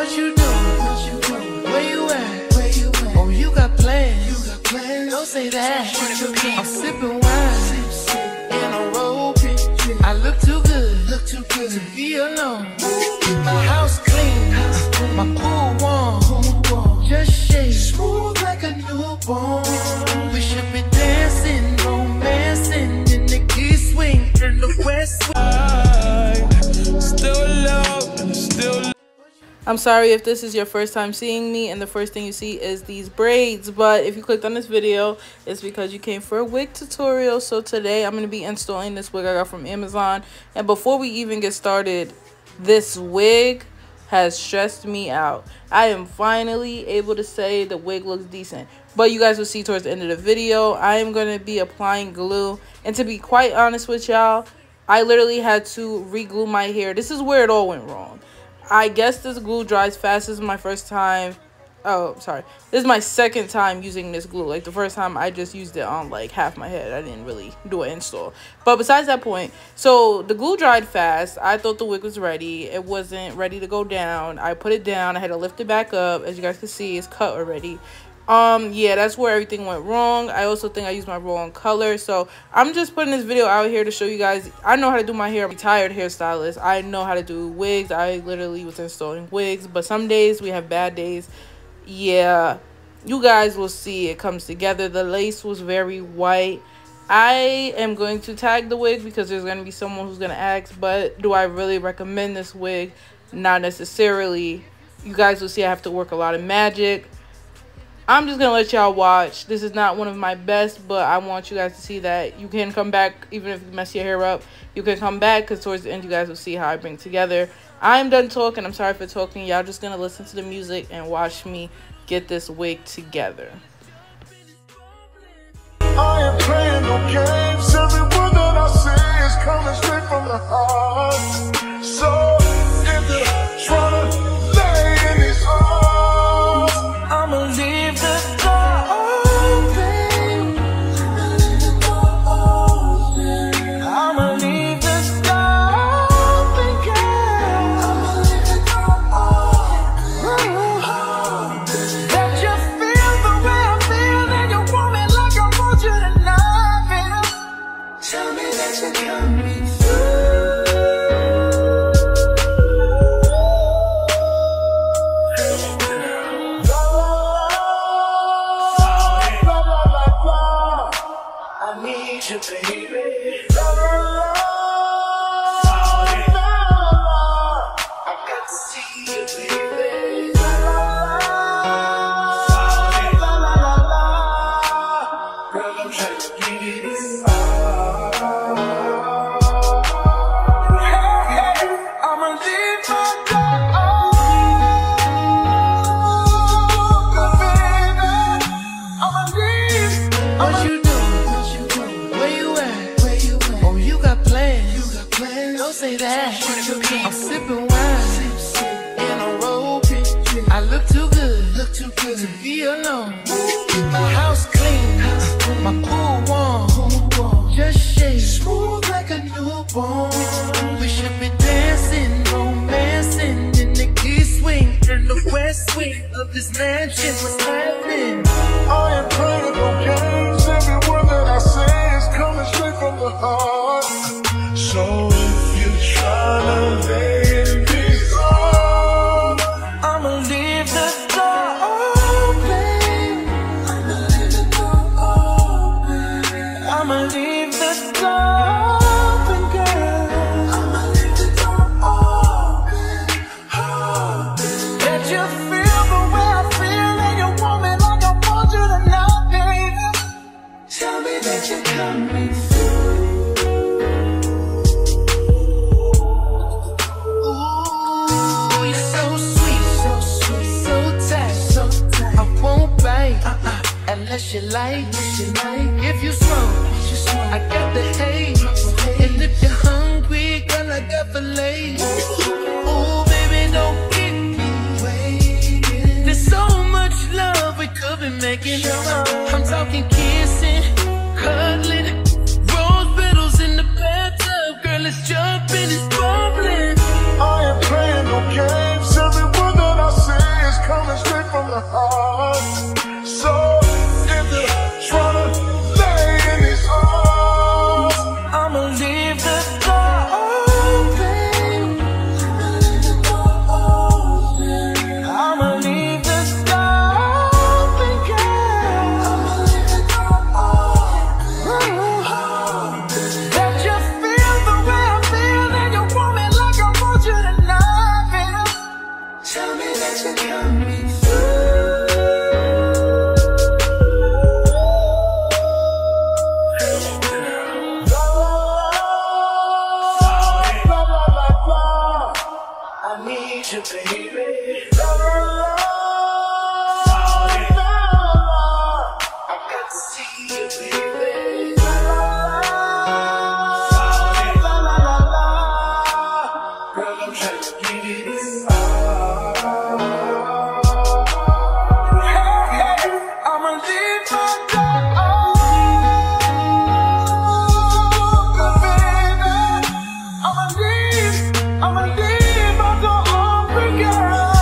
What you doing? Where you at? Oh, you got plans. Don't say that. I'm sipping wine in a robe. I look too good to be alone. My house clean, my pool warm. Just shake smooth like a newborn. We should be dancing, romancing in the east wing and the west wing. Still love, still. I'm sorry if this is your first time seeing me and the first thing you see is these braids, but if you clicked on this video, it's because you came for a wig tutorial. So today I'm going to be installing this wig I got from Amazon. And before we even get started, this wig has stressed me out. I am finally able to say the wig looks decent, but you guys will see towards the end of the video. I am going to be applying glue, and to be quite honest with y'all, I literally had to re-glue my hair. This is where it all went wrong. I guess this glue dries fast. This is my first time. Oh, sorry. This is my second time using this glue. Like the first time I just used it on like half my head. I didn't really do an install. But besides that point, so the glue dried fast. I thought the wig was ready. It wasn't ready to go down. I put it down. I had to lift it back up. As you guys can see, it's cut already. Yeah, that's where everything went wrong. I also think I used my wrong color. So I'm just putting this video out here to show you guys. I know how to do my hair. I'm a retired hairstylist. I know how to do wigs. I literally was installing wigs, but some days we have bad days. Yeah, you guys will see it comes together. The lace was very white. I am going to tag the wig because there's going to be someone who's going to ask, but do I really recommend this wig? Not necessarily. You guys will see I have to work a lot of magic. I'm just going to let y'all watch. This is not one of my best, but I want you guys to see that you can come back. Even if you mess your hair up, you can come back, because towards the end you guys will see how I bring it together. I'm done talking. I'm sorry for talking. Y'all just going to listen to the music and watch me get this wig together. I am playing no games. Every word that I say is coming straight from the heart. So if you're trying to lay in these arms, I'ma leave the door open. I'ma leave the door open, girl. I'ma leave the door open. That you feel the way I feel, and you want me like I want you to love it. Tell me that you're coming through. Baby, I got to see you, baby. Girl, I'm trying to give you this. I'ma leave my door open, baby. I'ma leave. What you doing? Don't say that. I'm sipping wine in a robe. I look too good to be alone. My house clean, my pool warm. Just shake smooth like a newborn. We should be dancing, romancing in the east wing and the west wing of this mansion. What's happening? I am playing no games. Every word that I say is coming straight from the heart. So if you're trying to lay in these arms, I'ma leave the door open. I'ma leave the door open. I'ma leave the door open, girl. I'ma leave the door open. Let you feel the way I feel, and you want me like I want you to know, baby. Tell me that you're coming through. Unless you like, if you smoke, I got the haze. And if you're hungry, girl, I got filet. Oh, baby, don't keep me waiting. There's so much love we could be making. I'm talking kissing, cuddling, rose petals in the bathtub. Girl, let's jump in, it's bubbling. I am playing no games. Every word that I Tell me that you're coming through. I need you, baby. I got to see you, baby. Girl, I'm trying to give you this. I'ma leave my door open, baby. I'ma leave my door open, girl.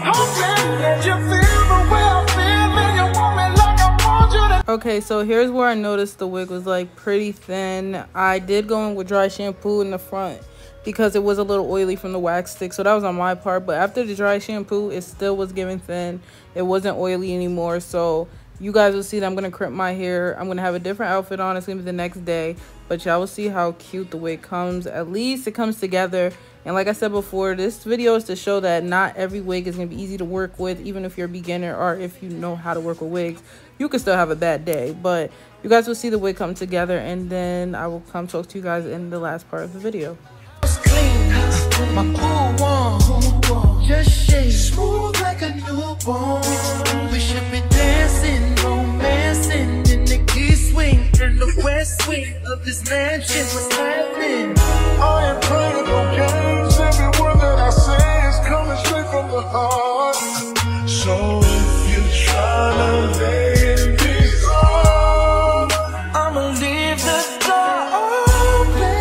Hoping that you feel the way I feel, and you want me like I want you to. Okay, so here's where I noticed the wig was like pretty thin. I did go in with dry shampoo in the front because it was a little oily from the wax stick, so that was on my part. But after the dry shampoo, it still was giving thin. It wasn't oily anymore. So you guys will see that I'm gonna crimp my hair. I'm gonna have a different outfit on. It's gonna be the next day, but y'all will see how cute the wig comes. At least it comes together. And like I said before, this video is to show that not every wig is gonna be easy to work with. Even if you're a beginner or if you know how to work with wigs, you can still have a bad day. But you guys will see the wig come together, and then I will come talk to you guys in the last part of the video. Clean, my cool one, just shake smooth like a newborn. We should be dancing, romancing in the east wing and the west wing of this mansion. What's happening? I ain't playing no games. Every word that I say is coming straight from the heart. So if you're trying to lay in peace, I'ma leave the door open.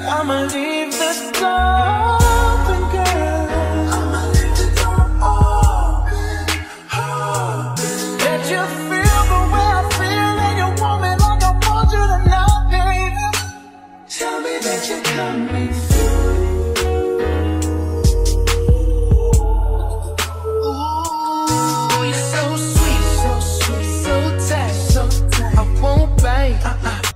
I'ma leave the door open, girl. I'ma leave the door open. Let you feel the way I feel, and you want me like I want you tonight, baby. Tell me that you're coming through. Ooh, you're so sweet, so tight, so tight. I won't bite.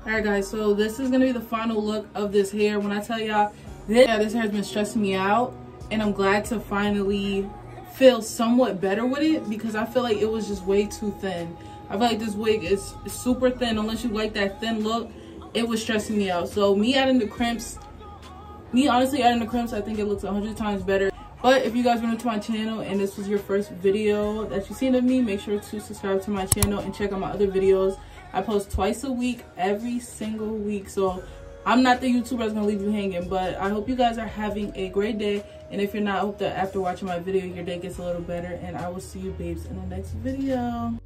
Alright guys, so this is gonna be the final look of this hair. When I tell y'all, this hair has been stressing me out, and I'm glad to finally feel somewhat better with it, because I feel like it was just way too thin. I feel like this wig is super thin. Unless you like that thin look, it was stressing me out. So me adding the crimps, I think it looks 100 times better. But if you guys are new to my channel and this was your first video that you've seen of me, make sure to subscribe to my channel and check out my other videos. I post twice a week, every single week. So I'm not the YouTuber that's gonna leave you hanging, but I hope you guys are having a great day. And if you're not, I hope that after watching my video, your day gets a little better. And I will see you babes in the next video.